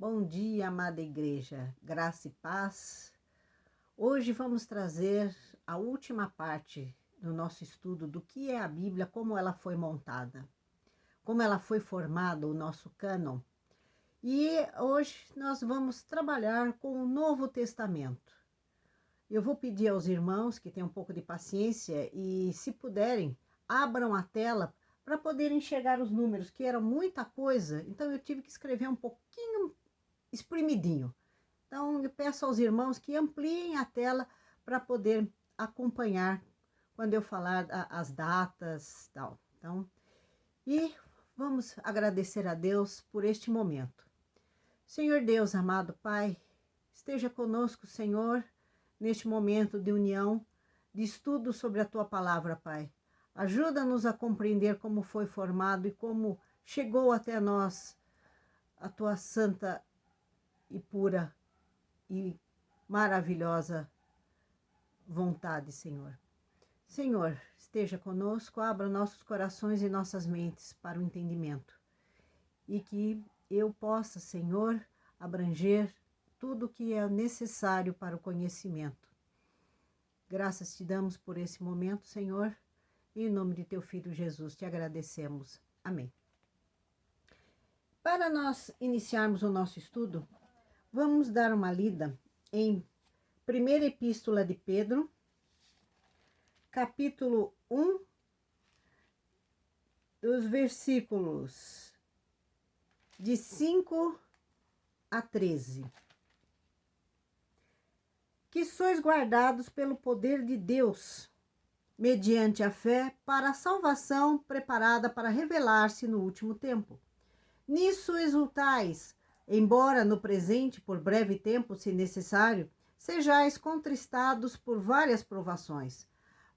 Bom dia, amada igreja, graça e paz. Hoje vamos trazer a última parte do nosso estudo do que é a Bíblia, como ela foi montada, como ela foi formada, o nosso cânon. E hoje nós vamos trabalhar com o Novo Testamento. Eu vou pedir aos irmãos que tenham um pouco de paciência e, se puderem, abram a tela para poderem enxergar os números, que era muita coisa, então eu tive que escrever um pouquinho espremidinho. Então, eu peço aos irmãos que ampliem a tela para poder acompanhar quando eu falar as datas e tal. Então, e vamos agradecer a Deus por este momento. Senhor Deus, amado Pai, esteja conosco, Senhor, neste momento de união, de estudo sobre a Tua palavra, Pai. Ajuda-nos a compreender como foi formado e como chegou até nós a Tua santa e pura e maravilhosa vontade, Senhor. Senhor, esteja conosco, abra nossos corações e nossas mentes para o entendimento. E que eu possa, Senhor, abranger tudo o que é necessário para o conhecimento. Graças te damos por esse momento, Senhor. E em nome de teu Filho Jesus te agradecemos. Amém. Para nós iniciarmos o nosso estudo, vamos dar uma lida em Primeira Epístola de Pedro, capítulo 1, dos versículos de 5 a 13. Que sois guardados pelo poder de Deus, mediante a fé, para a salvação preparada para revelar-se no último tempo. Nisso exultais, embora no presente, por breve tempo, se necessário, sejais contristados por várias provações,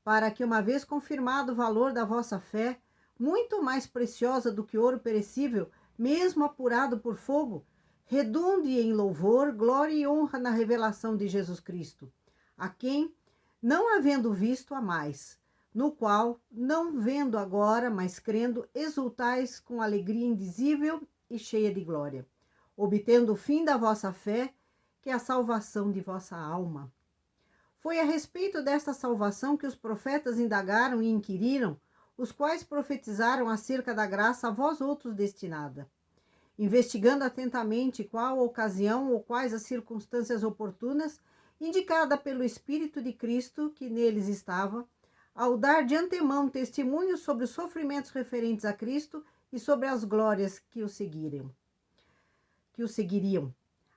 para que, uma vez confirmado o valor da vossa fé, muito mais preciosa do que ouro perecível, mesmo apurado por fogo, redunde em louvor, glória e honra na revelação de Jesus Cristo, a quem, não havendo visto, amais, no qual, não vendo agora, mas crendo, exultais com alegria indizível e cheia de glória, obtendo o fim da vossa fé, que é a salvação de vossa alma. Foi a respeito desta salvação que os profetas indagaram e inquiriram, os quais profetizaram acerca da graça a vós outros destinada, investigando atentamente qual a ocasião ou quais as circunstâncias oportunas, indicada pelo Espírito de Cristo que neles estava, ao dar de antemão testemunho sobre os sofrimentos referentes a Cristo e sobre as glórias que o seguiriam.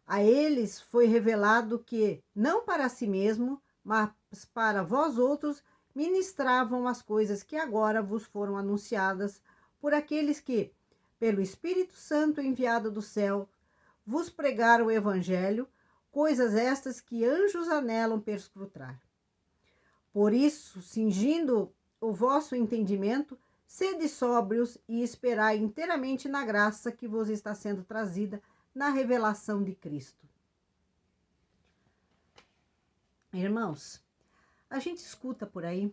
A eles foi revelado que, não para si mesmo, mas para vós outros, ministravam as coisas que agora vos foram anunciadas por aqueles que, pelo Espírito Santo enviado do céu, vos pregaram o Evangelho, coisas estas que anjos anelam perscrutar. Por isso, cingindo o vosso entendimento, sede sóbrios e esperai inteiramente na graça que vos está sendo trazida na revelação de Cristo. Irmãos, a gente escuta por aí,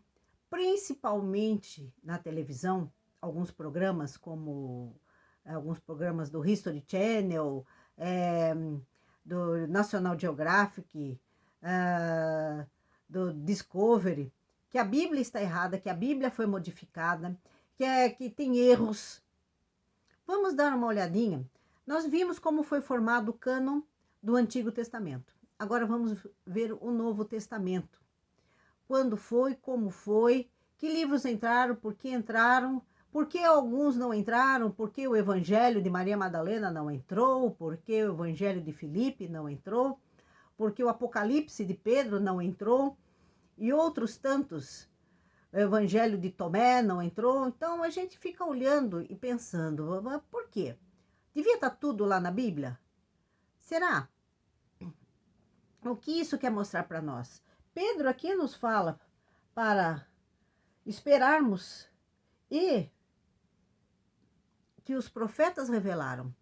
principalmente na televisão, alguns programas como alguns programas do History Channel, do National Geographic, do Discovery, que a Bíblia está errada, que a Bíblia foi modificada, que tem erros. Vamos dar uma olhadinha. Nós vimos como foi formado o cânon do Antigo Testamento. Agora vamos ver o Novo Testamento. Quando foi, como foi, que livros entraram, por que alguns não entraram, por que o Evangelho de Maria Madalena não entrou, por que o Evangelho de Filipe não entrou, por que o Apocalipse de Pedro não entrou, e outros tantos, o Evangelho de Tomé não entrou. Então a gente fica olhando e pensando, por quê? Devia estar tudo lá na Bíblia? Será? O que isso quer mostrar para nós? Pedro aqui nos fala para esperarmos e que os profetas revelaram.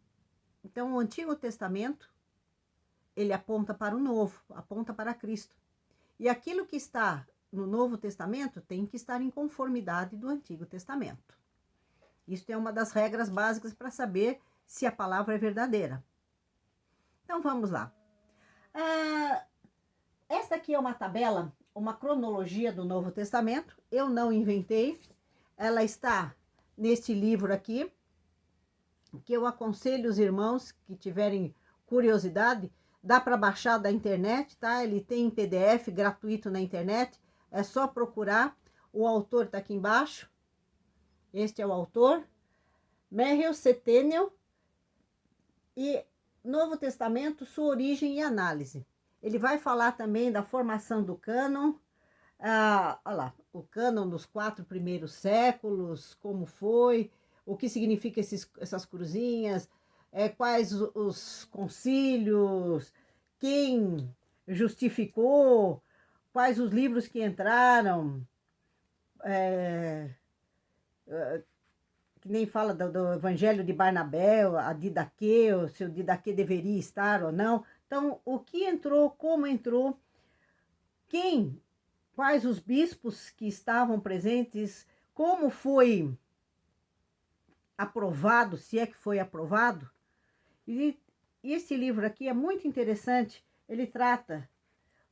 Então, o Antigo Testamento, ele aponta para o Novo, aponta para Cristo. E aquilo que está no Novo Testamento tem que estar em conformidade do Antigo Testamento. Isso é uma das regras básicas para saber se a palavra é verdadeira. Então vamos lá. Esta aqui é uma tabela, uma cronologia do Novo Testamento. Eu não inventei. Ela está neste livro aqui, que eu aconselho os irmãos que tiverem curiosidade. Dá para baixar da internet, tá? Ele tem em PDF gratuito na internet. É só procurar. O autor está aqui embaixo. Este é o autor. Merrill Centennial. E Novo Testamento, sua origem e análise. Ele vai falar também da formação do cânon. Olha lá, o cânon dos 4 primeiros séculos, como foi, o que significa essas cruzinhas, quais os concílios, quem justificou, quais os livros que entraram, que nem fala do Evangelho de Barnabé, a Didaquê, se o Didaquê deveria estar ou não. Então, o que entrou, como entrou, quais os bispos que estavam presentes, como foi aprovado, se é que foi aprovado. E esse livro aqui é muito interessante, ele trata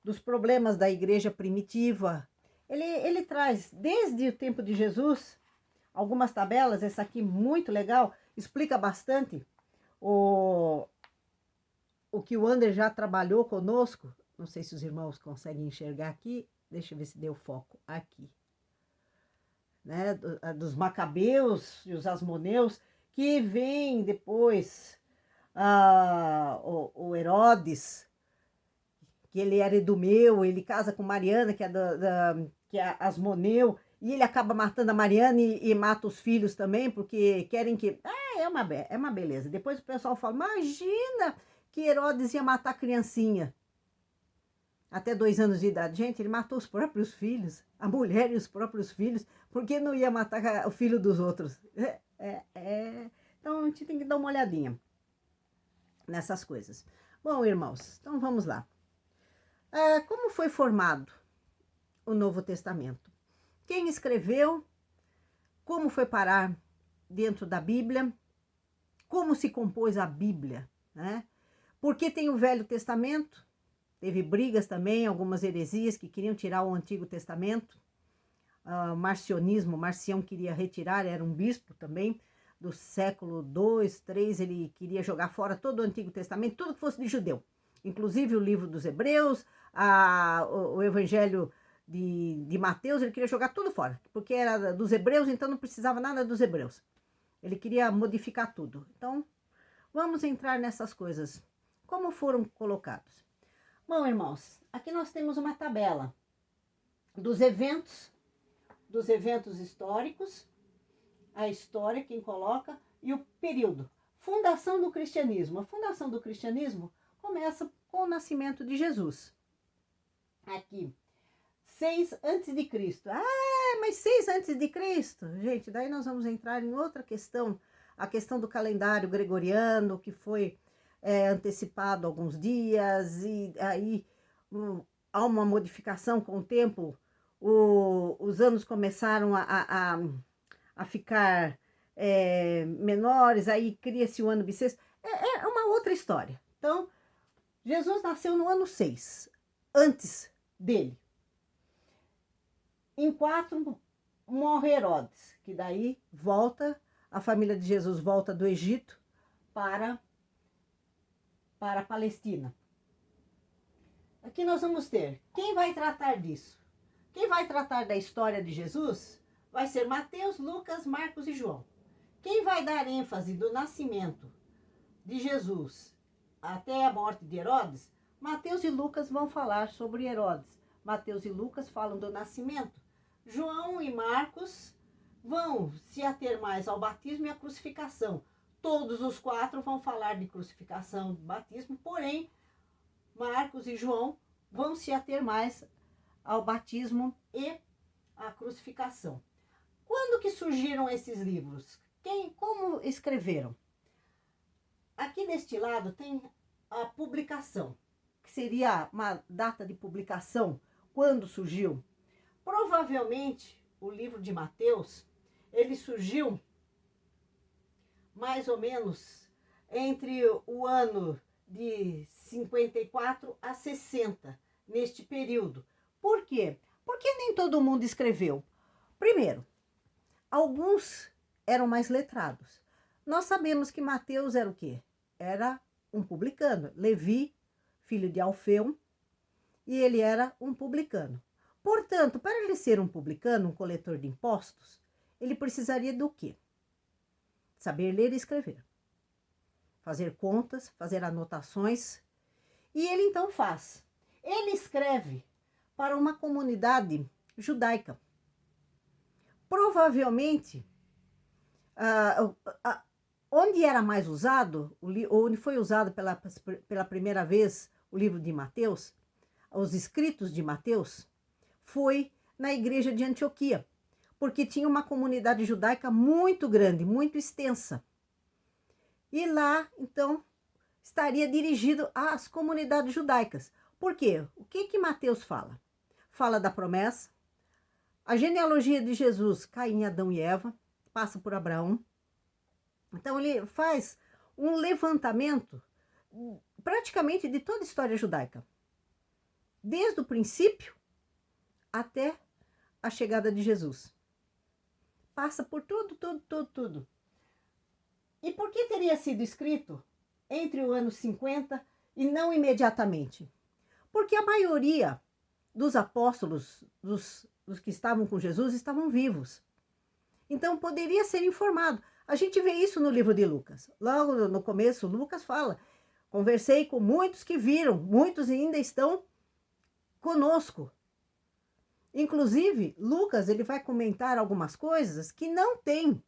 dos problemas da igreja primitiva, ele traz desde o tempo de Jesus algumas tabelas. Essa aqui muito legal, explica bastante o que o Ander já trabalhou conosco. Não sei se os irmãos conseguem enxergar aqui, deixa eu ver se deu foco aqui, né? Dos Macabeus e os Asmoneus, que vem depois o Herodes, que ele era Idumeu, ele casa com Mariana, que é Asmoneu, e ele acaba matando a Mariana e mata os filhos também, porque querem que... é uma beleza. Depois o pessoal fala, imagina que Herodes ia matar a criancinha até 2 anos de idade. Gente, ele matou os próprios filhos, a mulher e os próprios filhos, porque não ia matar o filho dos outros. Então a gente tem que dar uma olhadinha nessas coisas. Bom, irmãos, então vamos lá. Como foi formado o Novo Testamento? Quem escreveu? Como foi parar dentro da Bíblia? Como se compôs a Bíblia, né? Porque tem o Velho Testamento, teve brigas também, algumas heresias que queriam tirar o Antigo Testamento. Marcião queria retirar, era um bispo também, do século II, III, ele queria jogar fora todo o Antigo Testamento, tudo que fosse de judeu. Inclusive o livro dos Hebreus, o Evangelho de Mateus, ele queria jogar tudo fora, porque era dos Hebreus, então não precisava nada dos Hebreus. Ele queria modificar tudo. Então, vamos entrar nessas coisas. Como foram colocados? Bom, irmãos, aqui nós temos uma tabela dos eventos históricos, a história, quem coloca, e o período. Fundação do cristianismo. A fundação do cristianismo começa com o nascimento de Jesus. Aqui, 6 antes de Cristo. Mas 6 antes de Cristo? Gente, daí nós vamos entrar em outra questão, a questão do calendário gregoriano, que foi antecipado alguns dias, e aí há uma modificação com o tempo. Os anos começaram a ficar menores, aí cria-se o ano bissexto. É uma outra história. Então, Jesus nasceu no ano 6, antes dele. Em 4 morre Herodes, que daí a família de Jesus volta do Egito para a Palestina. Aqui nós vamos ter, quem vai tratar disso? Quem vai tratar da história de Jesus vai ser Mateus, Lucas, Marcos e João. Quem vai dar ênfase do nascimento de Jesus até a morte de Herodes, Mateus e Lucas vão falar sobre Herodes. Mateus e Lucas falam do nascimento. João e Marcos vão se ater mais ao batismo e à crucificação. Todos os 4 vão falar de crucificação e batismo, porém, Marcos e João vão se ater mais ao batismo e à crucificação. Quando que surgiram esses livros? Como escreveram? Aqui deste lado tem a publicação, que seria uma data de publicação, quando surgiu. Provavelmente, o livro de Mateus, ele surgiu mais ou menos entre o ano de 54 a 60, neste período. Por quê? Porque nem todo mundo escreveu. Primeiro, alguns eram mais letrados. Nós sabemos que Mateus era o quê? Era um publicano. Levi, filho de Alfeu, e ele era um publicano. Portanto, para ele ser um publicano, um coletor de impostos, ele precisaria do quê? Saber ler e escrever. Fazer contas, fazer anotações. E ele então faz. Ele escreve para uma comunidade judaica. Provavelmente, onde era mais usado, onde foi usado pela primeira vez o livro de Mateus, os escritos de Mateus, foi na igreja de Antioquia, porque tinha uma comunidade judaica muito grande, muito extensa. E lá, então, estaria dirigido às comunidades judaicas. Por quê? O que Mateus fala? Fala da promessa. A genealogia de Jesus cai em Adão e Eva, passa por Abraão. Então, ele faz um levantamento praticamente de toda a história judaica. Desde o princípio até a chegada de Jesus. Passa por tudo. E por que teria sido escrito entre o ano 50 e não imediatamente? Porque a maioria dos apóstolos, dos que estavam com Jesus, estavam vivos. Então poderia ser informado. A gente vê isso no livro de Lucas. Logo no começo, Lucas fala: conversei com muitos que viram, muitos ainda estão conosco. Inclusive, Lucas ele vai comentar algumas coisas que não tem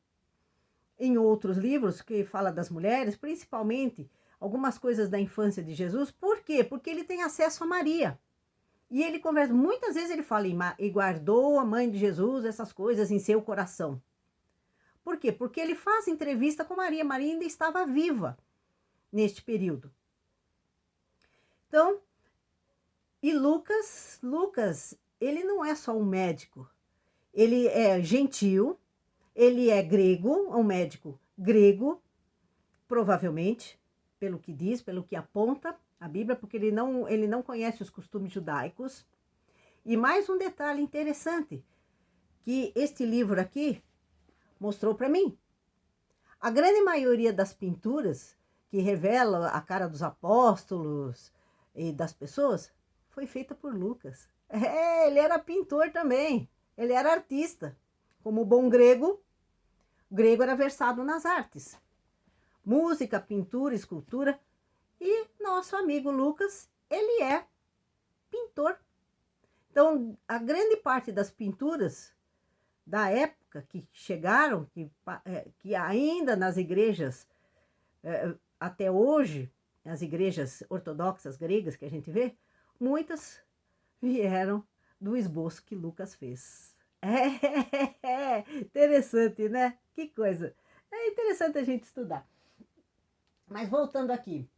em outros livros que fala das mulheres, principalmente algumas coisas da infância de Jesus. Por quê? Porque ele tem acesso a Maria. E ele conversa, muitas vezes ele fala, e guardou a mãe de Jesus essas coisas em seu coração. Por quê? Porque ele faz entrevista com Maria. Maria ainda estava viva neste período. Então, e Lucas, ele não é só um médico. Ele é gentil, ele é grego, um médico grego, provavelmente, pelo que diz, pelo que aponta a Bíblia, porque ele não conhece os costumes judaicos. E mais um detalhe interessante, que este livro aqui mostrou para mim. A grande maioria das pinturas que revelam a cara dos apóstolos e das pessoas foi feita por Lucas. Ele era pintor também, ele era artista. Como bom grego, o grego era versado nas artes. Música, pintura, escultura. E nosso amigo Lucas, ele é pintor. Então, a grande parte das pinturas da época que chegaram, que ainda nas igrejas, até hoje, as igrejas ortodoxas gregas que a gente vê, muitas vieram do esboço que Lucas fez. Interessante, né? Que coisa. É interessante a gente estudar. Mas voltando aqui.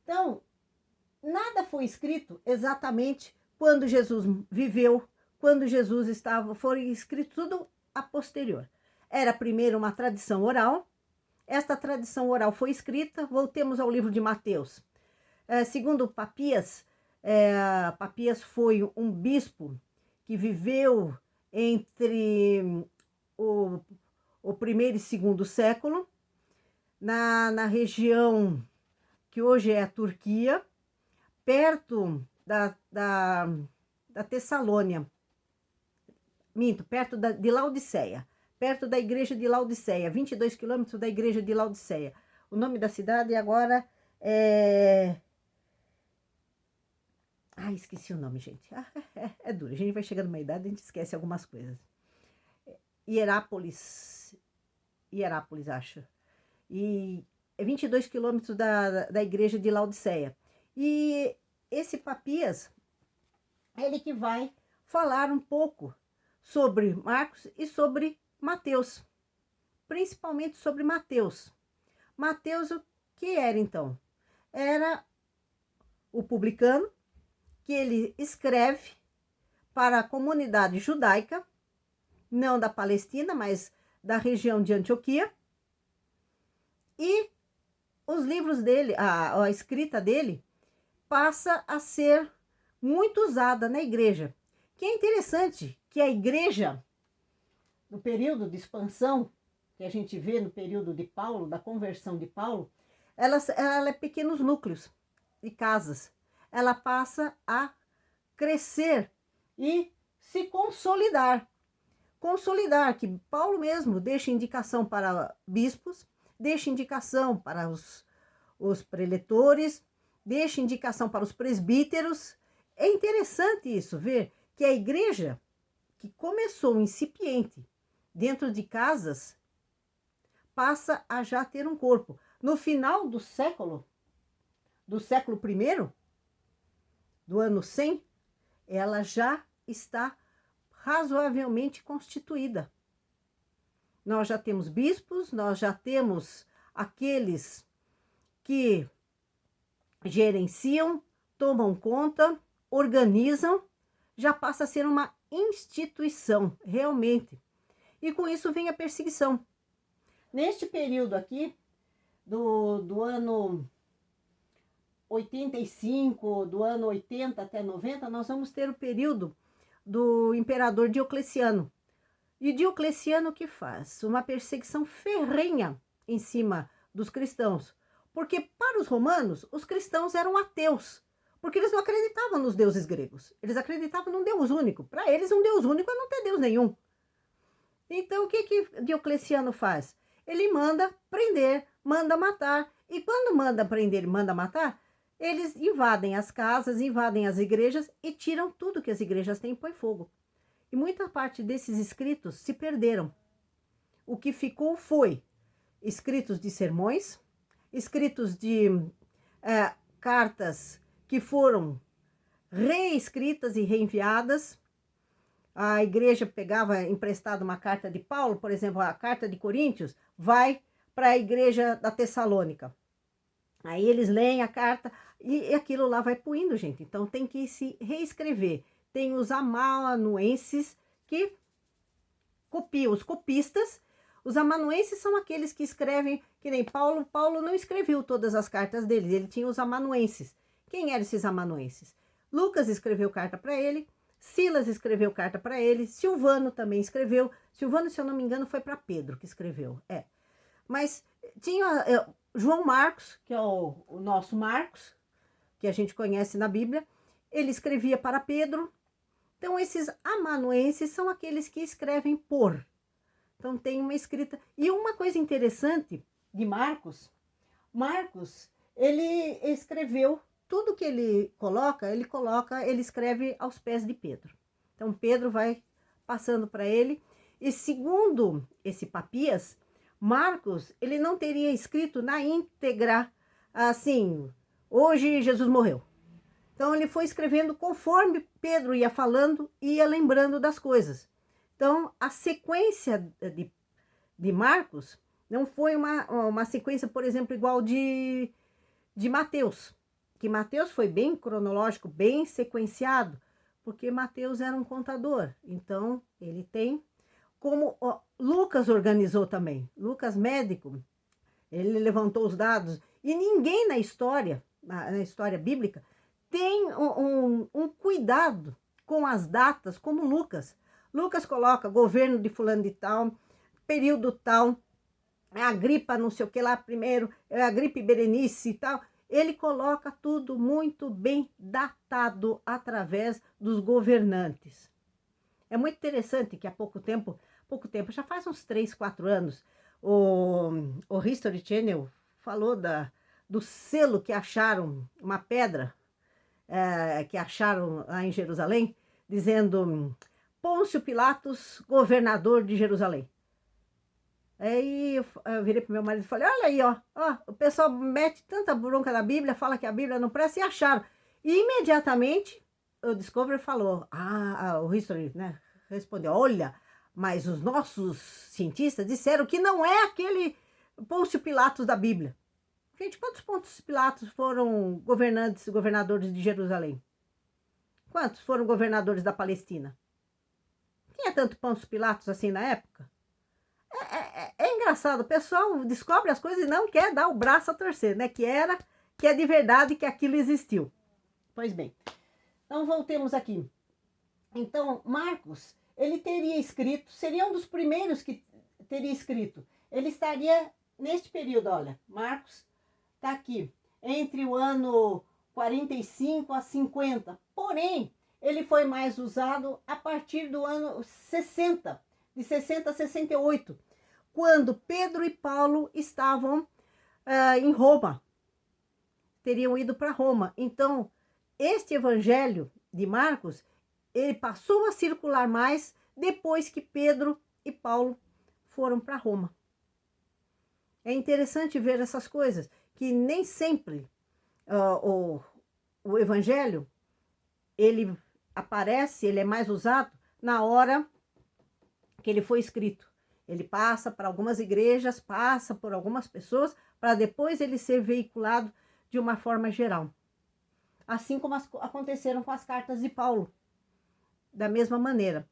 Então, nada foi escrito exatamente quando Jesus viveu, quando Jesus estava, foi escrito tudo a posterior. Era primeiro uma tradição oral. Esta tradição oral foi escrita, voltemos ao livro de Mateus. Segundo Papias, Papias foi um bispo que viveu entre o primeiro e segundo século, na região que hoje é a Turquia, perto da Tessalônia, perto de Laodiceia, perto da igreja de Laodiceia, 22 quilômetros da igreja de Laodiceia. O nome da cidade agora é... esqueci o nome, gente. É duro, a gente vai chegando numa idade, a gente esquece algumas coisas. Hierápolis, acho. E é 22 quilômetros da igreja de Laodiceia. E esse Papias, ele que vai falar um pouco sobre Marcos e sobre Mateus. Principalmente sobre Mateus. Mateus, o que era então? Era o publicano, que ele escreve para a comunidade judaica, não da Palestina, mas da região de Antioquia, e os livros dele, a escrita dele, passa a ser muito usada na igreja. Que é interessante que a igreja, no período de expansão, que a gente vê no período de Paulo, da conversão de Paulo, ela é pequenos núcleos de casas. Ela passa a crescer e se consolidar. Consolidar, que Paulo mesmo deixa indicação para bispos, deixa indicação para os preletores, deixa indicação para os presbíteros. É interessante isso, ver que a igreja, que começou incipiente dentro de casas, passa a já ter um corpo. No final do século I, do ano 100, ela já está razoavelmente constituída. Nós já temos bispos, nós já temos aqueles que gerenciam, tomam conta, organizam, já passa a ser uma instituição, realmente. E com isso vem a perseguição. Neste período aqui, do ano 85, do ano 80 até 90, nós vamos ter o período do imperador Diocleciano. E Diocleciano que faz? Uma perseguição ferrenha em cima dos cristãos. Porque para os romanos, os cristãos eram ateus. Porque eles não acreditavam nos deuses gregos. Eles acreditavam num Deus único. Para eles, um Deus único é não ter Deus nenhum. Então, o que Diocleciano faz? Ele manda prender, manda matar. E quando manda prender e manda matar, eles invadem as casas, invadem as igrejas e tiram tudo que as igrejas têm e põem fogo. E muita parte desses escritos se perderam. O que ficou foi escritos de sermões, escritos de cartas que foram reescritas e reenviadas. A igreja pegava emprestado uma carta de Paulo, por exemplo, a carta de Coríntios, vai para a igreja da Tessalônica. Aí eles leem a carta e aquilo lá vai puindo, gente. Então tem que se reescrever. Tem os amanuenses que copiam, os copistas. Os amanuenses são aqueles que escrevem, que nem Paulo. Paulo não escreveu todas as cartas dele, ele tinha os amanuenses. Quem eram esses amanuenses? Lucas escreveu carta para ele, Silas escreveu carta para ele, Silvano também escreveu. Silvano, se eu não me engano, foi para Pedro que escreveu. Mas tinha João Marcos, que é o nosso Marcos, que a gente conhece na Bíblia. Ele escrevia para Pedro. Então, esses amanuenses são aqueles que escrevem por. Então, tem uma escrita. E uma coisa interessante de Marcos, ele escreveu tudo que ele escreve aos pés de Pedro. Então, Pedro vai passando para ele. E segundo esse Papias, Marcos, ele não teria escrito na íntegra, assim, hoje Jesus morreu. Então, ele foi escrevendo conforme Pedro ia falando e ia lembrando das coisas. Então, a sequência de Marcos não foi uma sequência, por exemplo, igual de Mateus. Que Mateus foi bem cronológico, bem sequenciado, porque Mateus era um contador. Então, ele tem, como Lucas organizou também. Lucas, médico, ele levantou os dados. E ninguém na história bíblica, tem um cuidado com as datas como Lucas. Lucas coloca governo de fulano de tal, período tal, a gripe não sei o que lá primeiro, a gripe Berenice e tal. Ele coloca tudo muito bem datado através dos governantes. É muito interessante que há pouco tempo, já faz uns 3, 4 anos, o History Channel falou do selo que acharam, uma pedra, que acharam lá em Jerusalém, dizendo Pôncio Pilatos, governador de Jerusalém. Aí eu virei pro meu marido e falei, olha aí, ó, o pessoal mete tanta bronca na Bíblia, fala que a Bíblia não presta, e acharam. E imediatamente o Discovery falou, o History, né, respondeu, olha, mas os nossos cientistas disseram que não é aquele Pôncio Pilatos da Bíblia. Gente, quantos Pôncio Pilatos foram governadores de Jerusalém? Quantos foram governadores da Palestina? Tinha tanto Pôncio Pilatos assim na época? É engraçado, o pessoal descobre as coisas e não quer dar o braço a torcer, né? Que é de verdade, que aquilo existiu. Pois bem, então voltemos aqui. Então, Marcos, ele teria escrito, seria um dos primeiros que teria escrito. Ele estaria neste período, olha, Marcos está aqui, entre o ano 45 a 50. Porém, ele foi mais usado a partir do ano 60, de 60 a 68, quando Pedro e Paulo estavam em Roma, teriam ido para Roma. Então, este evangelho de Marcos, ele passou a circular mais depois que Pedro e Paulo foram para Roma. É interessante ver essas coisas, que nem sempre o evangelho, ele aparece, ele é mais usado na hora que ele foi escrito. Ele passa para algumas igrejas, passa por algumas pessoas, para depois ele ser veiculado de uma forma geral. Assim como aconteceram com as cartas de Paulo. Da mesma maneira.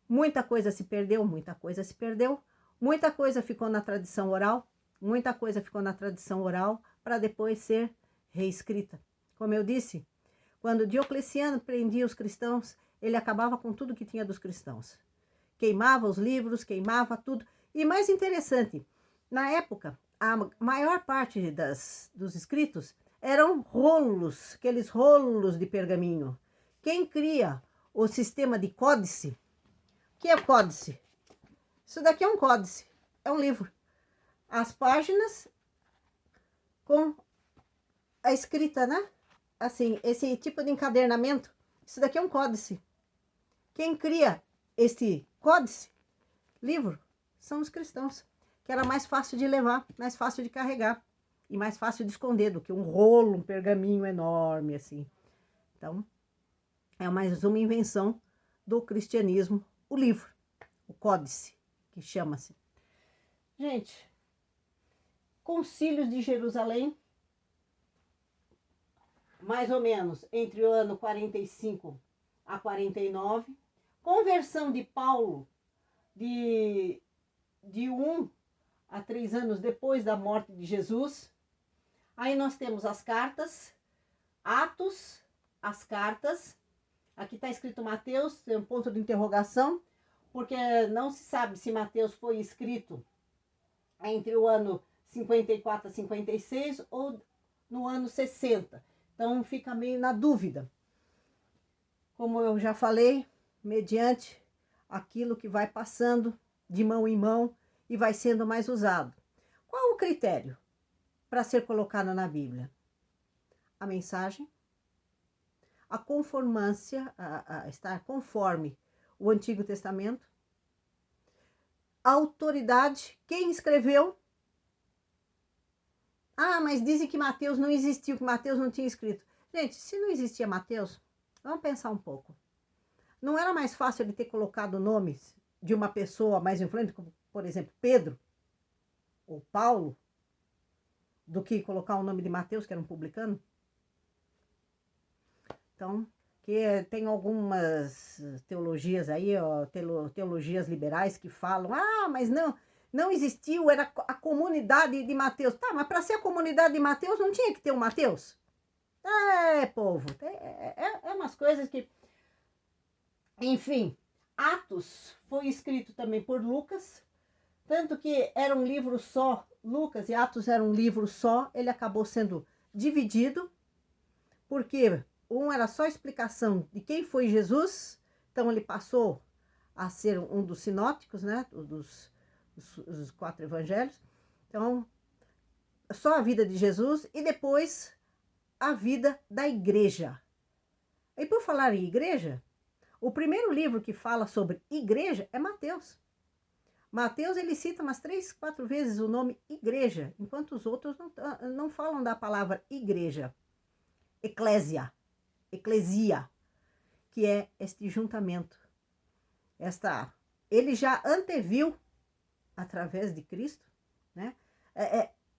Muita coisa se perdeu, muita coisa se perdeu. Muita coisa ficou na tradição oral, muita coisa ficou na tradição oral para depois ser reescrita. Como eu disse, quando Diocleciano prendia os cristãos, ele acabava com tudo que tinha dos cristãos. Queimava os livros, queimava tudo. E mais interessante, na época, a maior parte dos escritos eram rolos, aqueles rolos de pergaminho. Quem cria o sistema de códice? O que é códice? Isso daqui é um códice, é um livro. As páginas com a escrita, né? Assim, esse tipo de encadernamento, isso daqui é um códice. Quem cria este códice, livro, são os cristãos, que era mais fácil de levar, mais fácil de carregar e mais fácil de esconder do que um rolo, um pergaminho enorme, assim. Então, é mais uma invenção do cristianismo, o livro, o códice, que chama-se. Gente, concílios de Jerusalém, mais ou menos entre o ano 45 a 49, conversão de Paulo de 1 a 3 anos depois da morte de Jesus. Aí nós temos as cartas, Atos, as cartas. Aqui está escrito Mateus, tem um ponto de interrogação, porque não se sabe se Mateus foi escrito entre o ano 54 a 56 ou no ano 60. Então fica meio na dúvida. Como eu já falei, mediante aquilo que vai passando de mão em mão e vai sendo mais usado. Qual o critério para ser colocado na Bíblia? A mensagem, a conformância, a estar conforme o Antigo Testamento, a autoridade, quem escreveu. Ah, mas dizem que Mateus não existiu, que Mateus não tinha escrito. Gente, se não existia Mateus, vamos pensar um pouco. Não era mais fácil ele ter colocado nomes de uma pessoa mais influente, como, por exemplo, Pedro ou Paulo, do que colocar o nome de Mateus, que era um publicano? Então, que tem algumas teologias aí, ó, teologias liberais que falam, mas não existiu, era a comunidade de Mateus. Tá, mas para ser a comunidade de Mateus não tinha que ter um Mateus? Povo, é umas coisas que... Enfim, Atos foi escrito também por Lucas, tanto que era um livro só, Lucas e Atos era um livro só, ele acabou sendo dividido, porque um era só explicação de quem foi Jesus, então ele passou a ser um dos sinóticos, né, dos 4 evangelhos, então só a vida de Jesus e depois a vida da igreja. E por falar em igreja, o primeiro livro que fala sobre igreja é Mateus. Mateus, ele cita umas 3, 4 vezes o nome igreja, enquanto os outros não falam da palavra igreja. Eclésia, que é este juntamento. Ele já anteviu, através de Cristo, né,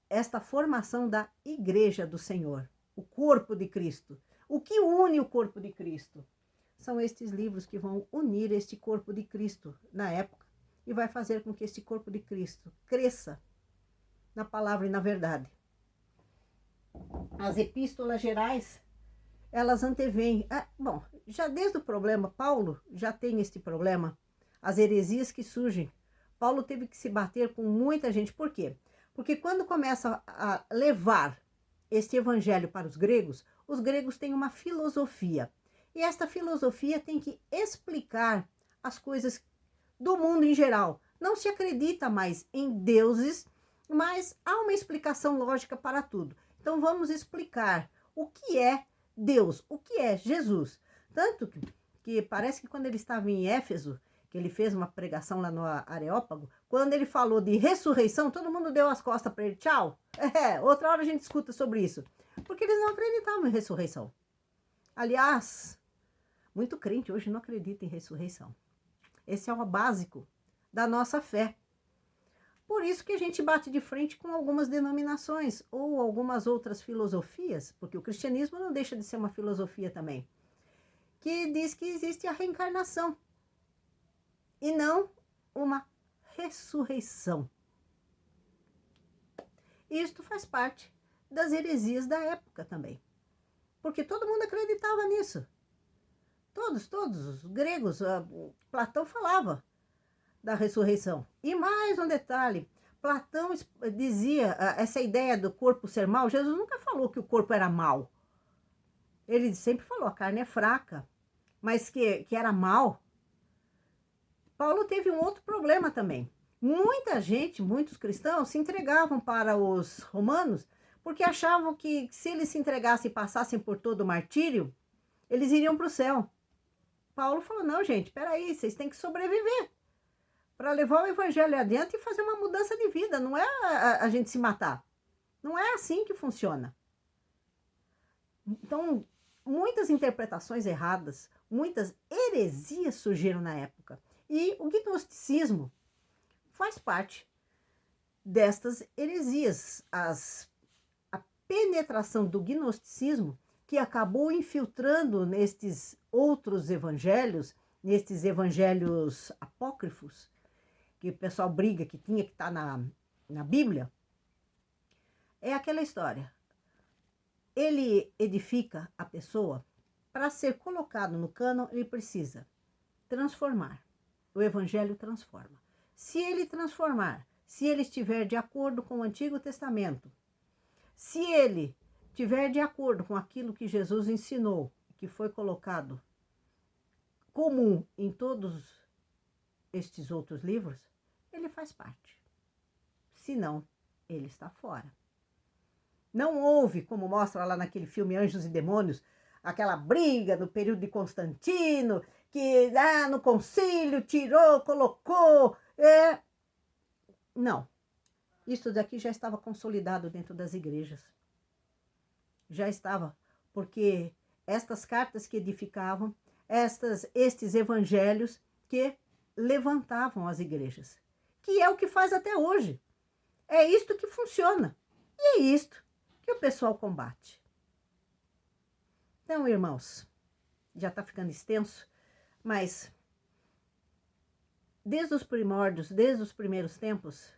esta formação da igreja do Senhor, o corpo de Cristo. O que une o corpo de Cristo? São estes livros que vão unir este corpo de Cristo na época e vai fazer com que esse corpo de Cristo cresça na palavra e na verdade. As epístolas gerais, elas antevêm. Bom, já desde o problema, Paulo já tem este problema, as heresias que surgem. Paulo teve que se bater com muita gente. Por quê? Porque quando começa a levar este evangelho para os gregos têm uma filosofia. E esta filosofia tem que explicar as coisas do mundo em geral. Não se acredita mais em deuses, mas há uma explicação lógica para tudo. Então vamos explicar o que é Deus, o que é Jesus. Tanto que parece que quando ele estava em Éfeso, que ele fez uma pregação lá no Areópago, quando ele falou de ressurreição, todo mundo deu as costas para ele, tchau. Outra hora a gente escuta sobre isso. Porque eles não acreditavam em ressurreição. Aliás, muito crente hoje não acredita em ressurreição. Esse é o básico da nossa fé. Por isso que a gente bate de frente com algumas denominações ou algumas outras filosofias, porque o cristianismo não deixa de ser uma filosofia também, que diz que existe a reencarnação e não uma ressurreição. Isto faz parte das heresias da época também, porque todo mundo acreditava nisso. Todos os gregos, Platão falava da ressurreição. E mais um detalhe, Platão dizia essa ideia do corpo ser mau. Jesus nunca falou que o corpo era mau. Ele sempre falou, a carne é fraca, mas que era mau. Paulo teve um outro problema também. Muita gente, muitos cristãos, se entregavam para os romanos porque achavam que se eles se entregassem e passassem por todo o martírio, eles iriam para o céu. Paulo falou, não, gente, peraí, vocês têm que sobreviver para levar o evangelho adiante e fazer uma mudança de vida. Não é a gente se matar. Não é assim que funciona. Então, muitas interpretações erradas, muitas heresias surgiram na época. E o gnosticismo faz parte destas heresias. A penetração do gnosticismo que acabou infiltrando nestes outros evangelhos, nestes evangelhos apócrifos, que o pessoal briga que tinha que estar na Bíblia, é aquela história. Ele edifica a pessoa, para ser colocado no cânon, ele precisa transformar. O evangelho transforma. Se ele transformar, se ele estiver de acordo com o Antigo Testamento, se ele estiver de acordo com aquilo que Jesus ensinou, que foi colocado comum em todos estes outros livros, ele faz parte. Se não, ele está fora. Não houve, como mostra lá naquele filme Anjos e Demônios, aquela briga no período de Constantino, que no concílio tirou, colocou. Não. Isso daqui já estava consolidado dentro das igrejas. Já estava, porque estas cartas que edificavam, estes evangelhos que levantavam as igrejas, que é o que faz até hoje. É isto que funciona. E é isto que o pessoal combate. Então, irmãos, já está ficando extenso, mas desde os primórdios, desde os primeiros tempos,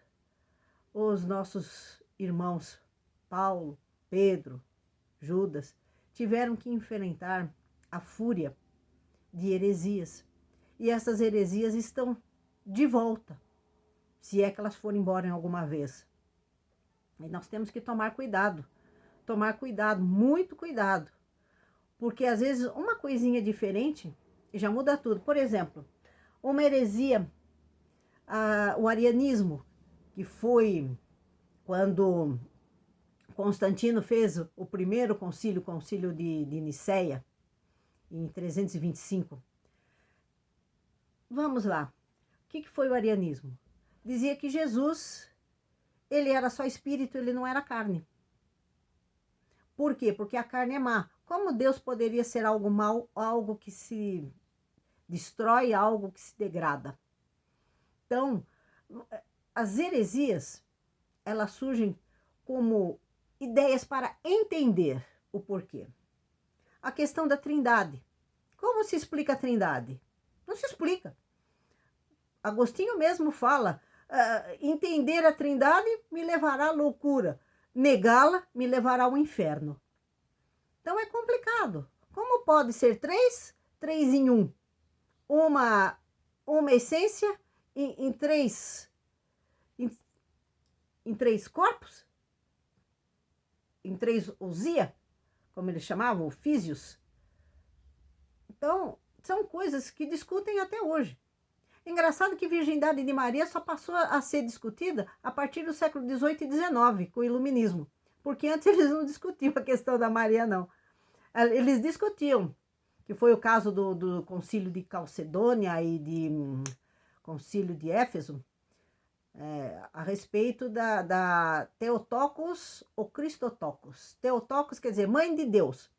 os nossos irmãos Paulo, Pedro, Judas, tiveram que enfrentar a fúria de heresias. E essas heresias estão de volta, se é que elas forem embora em alguma vez. E nós temos que tomar cuidado, muito cuidado. Porque às vezes uma coisinha diferente já muda tudo. Por exemplo, uma heresia, o arianismo, que foi quando Constantino fez o primeiro concílio, o concílio de Nicéia, em 325. Vamos lá. O que foi o arianismo? Dizia que Jesus, ele era só espírito, ele não era carne. Por quê? Porque a carne é má. Como Deus poderia ser algo mau, algo que se destrói, algo que se degrada? Então, as heresias, elas surgem como ideias para entender o porquê. A questão da trindade. Como se explica a trindade? Não se explica. Agostinho mesmo fala, entender a Trindade me levará à loucura, negá-la me levará ao inferno. Então é complicado. Como pode ser três? Três em um. Uma essência em três corpos? Em três ousia? Como eles chamavam, ofísios? Então, são coisas que discutem até hoje. Engraçado que a virgindade de Maria só passou a ser discutida a partir do século XVIII e XIX, com o iluminismo. Porque antes eles não discutiam a questão da Maria, não. Eles discutiam, que foi o caso do concílio de Calcedônia e de concílio de Éfeso, a respeito da Theotokos ou Christotokos. Theotokos quer dizer mãe de Deus.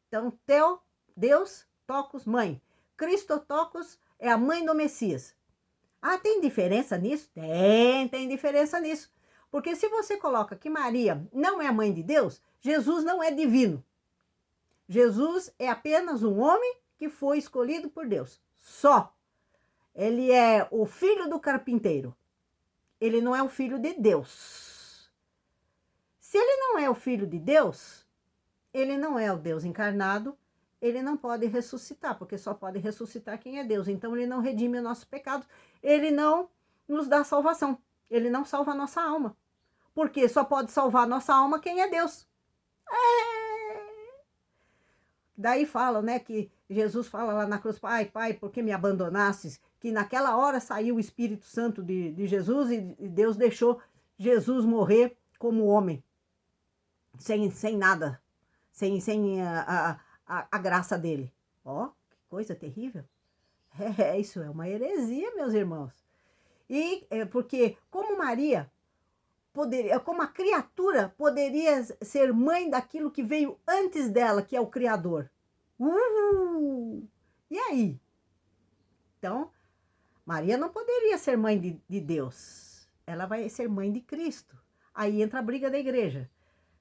Então, Deus, Tocos, mãe. Christotokos é a mãe do Messias. Ah, tem diferença nisso? Tem diferença nisso. Porque se você coloca que Maria não é a mãe de Deus, Jesus não é divino. Jesus é apenas um homem que foi escolhido por Deus. Só. Ele é o filho do carpinteiro. Ele não é o filho de Deus. Se ele não é o filho de Deus, ele não é o Deus encarnado, ele não pode ressuscitar, porque só pode ressuscitar quem é Deus. Então ele não redime o nosso pecado, ele não nos dá salvação, ele não salva a nossa alma. Porque só pode salvar a nossa alma quem é Deus. Daí falam, né, que Jesus fala lá na cruz, Pai, por que me abandonastes? Que naquela hora saiu o Espírito Santo de Jesus e Deus deixou Jesus morrer como homem, sem nada, sem a graça dele. Ó, que coisa terrível. Isso é uma heresia, meus irmãos. E porque como Maria poderia, como a criatura poderia ser mãe daquilo que veio antes dela, que é o Criador. E aí? Então, Maria não poderia ser mãe de Deus. Ela vai ser mãe de Cristo. Aí entra a briga da igreja.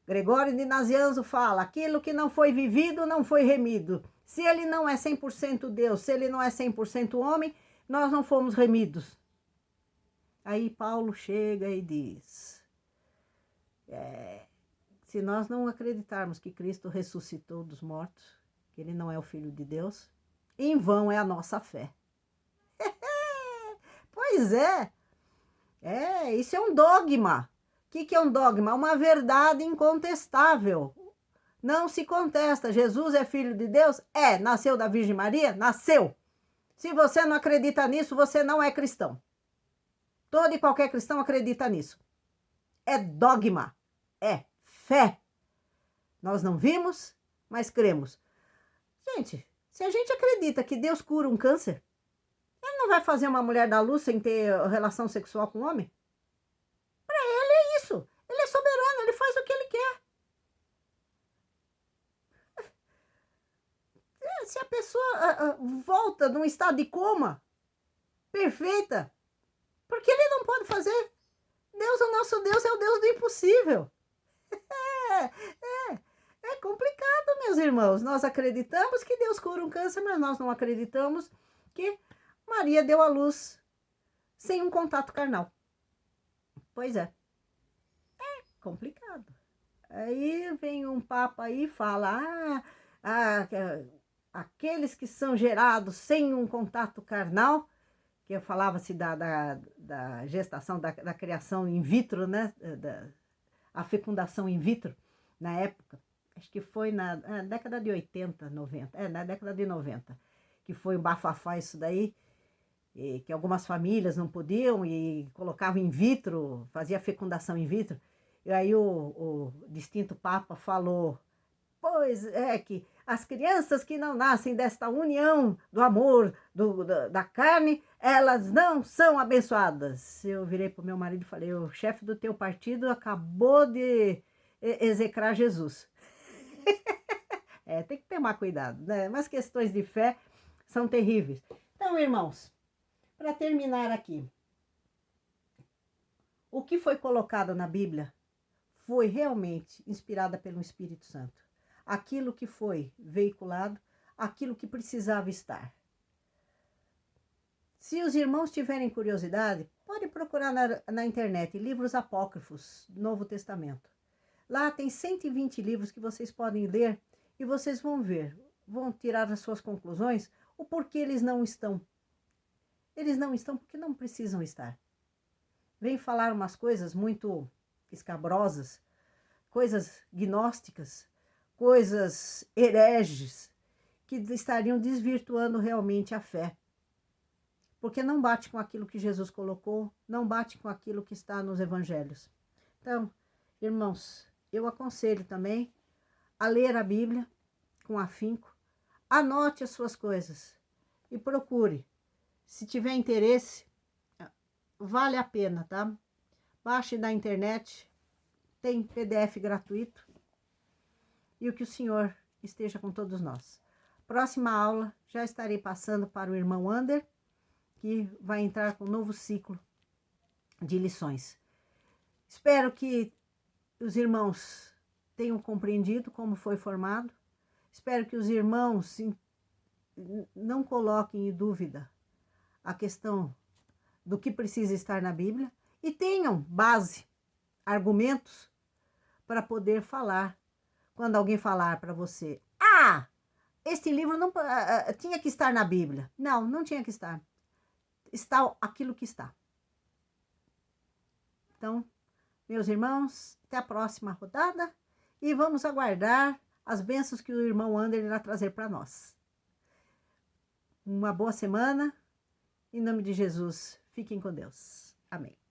Gregório de Nazianzo fala, aquilo que não foi vivido não foi remido. Se ele não é 100% Deus, se ele não é 100% homem, nós não fomos remidos. Aí Paulo chega e diz, se nós não acreditarmos que Cristo ressuscitou dos mortos, que ele não é o Filho de Deus, em vão é a nossa fé. Pois é. Isso é um dogma. O que é um dogma? Uma verdade incontestável. Não se contesta. Jesus é filho de Deus? Nasceu da Virgem Maria? Nasceu. Se você não acredita nisso, você não é cristão. Todo e qualquer cristão acredita nisso. É dogma. É fé. Nós não vimos, mas cremos. Gente, se a gente acredita que Deus cura um câncer, ele não vai fazer uma mulher dar luz sem ter relação sexual com um homem? Para ele é isso. Ele é soberano, ele faz o que ele quer. Se a pessoa volta num estado de coma perfeita, por que ele não pode fazer? Deus, o nosso Deus, é o Deus do impossível. É complicado, meus irmãos. Nós acreditamos que Deus cura um câncer, mas nós não acreditamos que Maria deu à luz sem um contato carnal. Pois é. É complicado. Aí vem um papa aí e fala, aqueles que são gerados sem um contato carnal, que falava-se da gestação, da criação in vitro, né? A fecundação in vitro, na época, acho que foi na década de 80, 90, na década de 90, que foi um bafafá isso daí, que algumas famílias não podiam e colocavam in vitro, fazia fecundação in vitro, e aí o distinto Papa falou, pois é que as crianças que não nascem desta união do amor, da carne, elas não são abençoadas. Eu virei para o meu marido e falei, o chefe do teu partido acabou de execrar Jesus. Tem que tomar cuidado, né? Mas questões de fé são terríveis. Então, irmãos, para terminar aqui, o que foi colocado na Bíblia foi realmente inspirada pelo Espírito Santo. Aquilo que foi veiculado, aquilo que precisava estar. Se os irmãos tiverem curiosidade, pode procurar na internet livros apócrifos do Novo Testamento. Lá tem 120 livros que vocês podem ler e vocês vão ver, vão tirar as suas conclusões, o porquê eles não estão. Eles não estão porque não precisam estar. Vem falar umas coisas muito escabrosas, coisas gnósticas, coisas hereges, que estariam desvirtuando realmente a fé. Porque não bate com aquilo que Jesus colocou, não bate com aquilo que está nos evangelhos. Então, irmãos, eu aconselho também a ler a Bíblia com afinco, anote as suas coisas e procure. Se tiver interesse, vale a pena, tá? Baixe da internet, tem PDF gratuito. E o que o Senhor esteja com todos nós. Próxima aula, já estarei passando para o irmão Ander, que vai entrar com um novo ciclo de lições. Espero que os irmãos tenham compreendido como foi formado. Espero que os irmãos não coloquem em dúvida a questão do que precisa estar na Bíblia e tenham base, argumentos para poder falar. Quando alguém falar para você, este livro não tinha que estar na Bíblia. Não, não tinha que estar. Está aquilo que está. Então, meus irmãos, até a próxima rodada e vamos aguardar as bênçãos que o irmão Ander irá trazer para nós. Uma boa semana. Em nome de Jesus, fiquem com Deus. Amém.